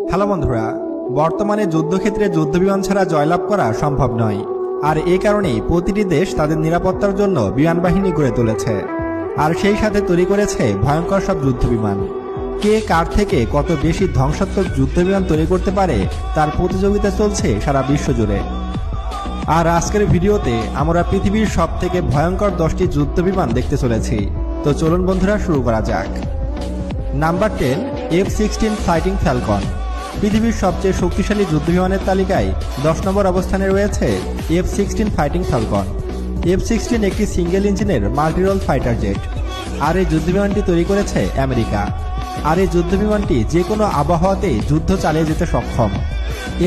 Hello বন্ধুরা, বর্তমানে যুদ্ধক্ষেত্রে যুদ্ধবিমান ছাড়া জয়লাভ করা সম্ভব নয়। আর এই কারণেই প্রতিটি দেশ তাদের নিরাপত্তার জন্য বিমান বাহিনী গড়ে তুলেছে, আর সেই সাথে তৈরি করেছে ভয়ঙ্কর সব যুদ্ধবিমান। কে কার থেকে কত বেশি ধ্বংসাত্মক যুদ্ধবিমান তৈরি করতে পারে তার প্রতিযোগিতা চলছে সারা বিশ্ব জুড়ে। আর আজকের ভিডিওতে আমরা পৃথিবীর সবথেকে ভয়ঙ্কর 10টি যুদ্ধবিমান দেখতে চলেছি। তো চলুন বন্ধুরা, শুরু করা যাক। Number 10, F-16 fighting Falcon. পৃথিবীর সবচেয়ে শক্তিশালী যুদ্ধবিমানের তালিকায় 10 নম্বর অবস্থানে রয়েছে F-16 ফাইটিং ফ্যালকন। F-16 একটি সিঙ্গেল ইঞ্জিনের মাল্টিরোল ফাইটার জেট, আর এই যুদ্ধবিমানটি তৈরি করেছে আমেরিকা। আর এই যুদ্ধবিমানটি যে কোনো আবহাওয়াতেই যুদ্ধ চালিয়ে যেতে সক্ষম।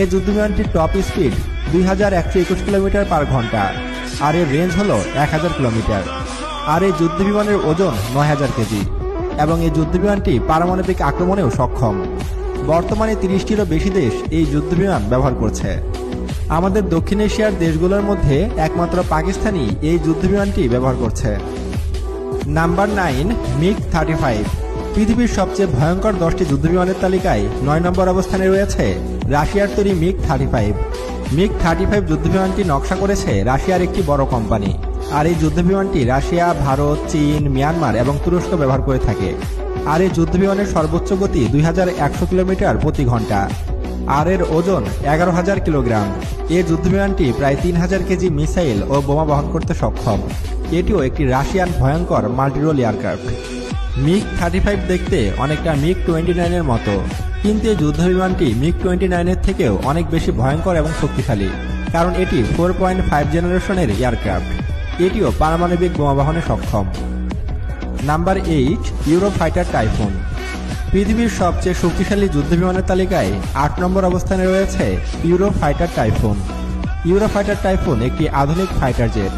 এই যুদ্ধবিমানটির টপ স্পিড 2121 কিলোমিটার পার ঘন্টা, আর এর রেঞ্জ হল 1000 কিলোমিটার। আর এই যুদ্ধবিমানের ওজন 9000 কেজি, এবং এই যুদ্ধবিমানটি পারমাণবিক আক্রমণেও সক্ষম। বর্তমানে 30টিরও বেশি দেশ এই যুদ্ধবিমান ব্যবহার করছে। আমাদের দক্ষিণ এশিয়ার দেশগুলোর মধ্যে একমাত্র পাকিস্তানই এই যুদ্ধবিমানটি ব্যবহার করছে। Number 9, MiG-35। পৃথিবীর সবচেয়ে ভয়ঙ্কর 10টি যুদ্ধবিমানের তালিকায় 9 নম্বর অবস্থানে রয়েছে রাশিয়ার তৈরি MiG-35। MiG-35 যুদ্ধবিমানটি নকশা করেছে রাশিয়ার একটি বড় কোম্পানি, আর এই যুদ্ধবিমানটি রাশিয়া, ভারত, চীন, মিয়ানমার এবং তুরস্ক ব্যবহার করে থাকে। আর এই যুদ্ধবিমানের সর্বোচ্চ গতি 2100 কিলোমিটার প্রতি ঘন্টা, আর এর ওজন 11000 কিলোগ্রাম। এই যুদ্ধবিমানটি প্রায় 3000 কেজি মিসাইল ও বোমা বহন করতে সক্ষম। এটিও একটি রাশিয়ান ভয়ঙ্কর মাল্টিরোল এয়ারক্রাফট। MiG-35 দেখতে অনেকটা MiG-29 এর মতো, কিন্তু এই যুদ্ধবিমানটি MiG-29 এর থেকেও অনেক বেশি ভয়ঙ্কর এবং শক্তিশালী, কারণ এটি 4.5 জেনারেশনের এয়ারক্রাফট। এটিও পারমাণবিক বোমা বহনে সক্ষম। Number 8, Eurofighter typhoon. পৃথিবীর সবচেয়ে শক্তিশালী যুদ্ধবিমানের তালিকায় 8 নম্বর অবস্থানে রয়েছে ইউরোফাইটার টাইফুন। ইউরোফাইটার টাইফুন একটি আধুনিক ফাইটার জেট।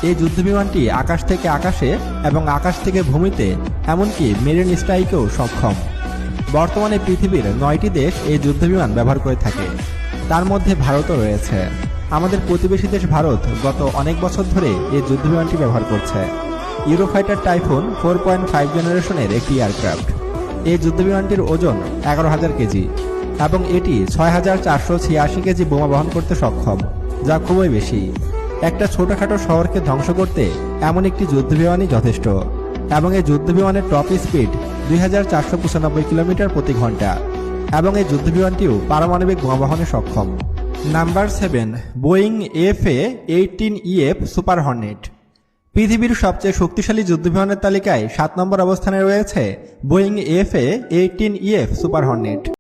এই যুদ্ধবিমানটি আকাশ থেকে আকাশে এবং আকাশ থেকে ভূমিতে, এমনকি মেরিন স্ট্রাইকেও সক্ষম। বর্তমানে পৃথিবীর 9টি দেশ এই যুদ্ধবিমান ব্যবহার করে থাকে, তার মধ্যে ভারতও রয়েছে। আমাদের প্রতিবেশী দেশ ভারত গত অনেক বছর ধরে এই যুদ্ধবিমানটি ব্যবহার করছে। ইউরোফাইটার টাইফুন 4.5 জেনারেশনের একটি এয়ারক্রাফট। এই যুদ্ধবিমানটির ওজন 11000 কেজি, এবং এটি 6486 কেজি বোমা বহন করতে সক্ষম, যা খুবই বেশি। একটা ছোটখাটো শহরকে ধ্বংস করতে এমন একটি যুদ্ধবিমানই যথেষ্ট, এবং এই যুদ্ধবিমানের টপ স্পিড 2495 কিলোমিটার প্রতি ঘন্টা, এবং এই যুদ্ধবিমানটিও পারমাণবিক বোমা বহনে সক্ষম। Number 7, Boeing FA-18EF super Hornet. পৃথিবীর সবচেয়ে শক্তিশালী যুদ্ধবিমানের তালিকায় 7 নম্বর অবস্থানে রয়েছে বোয়িং FA-18EF সুপার হর্নেট।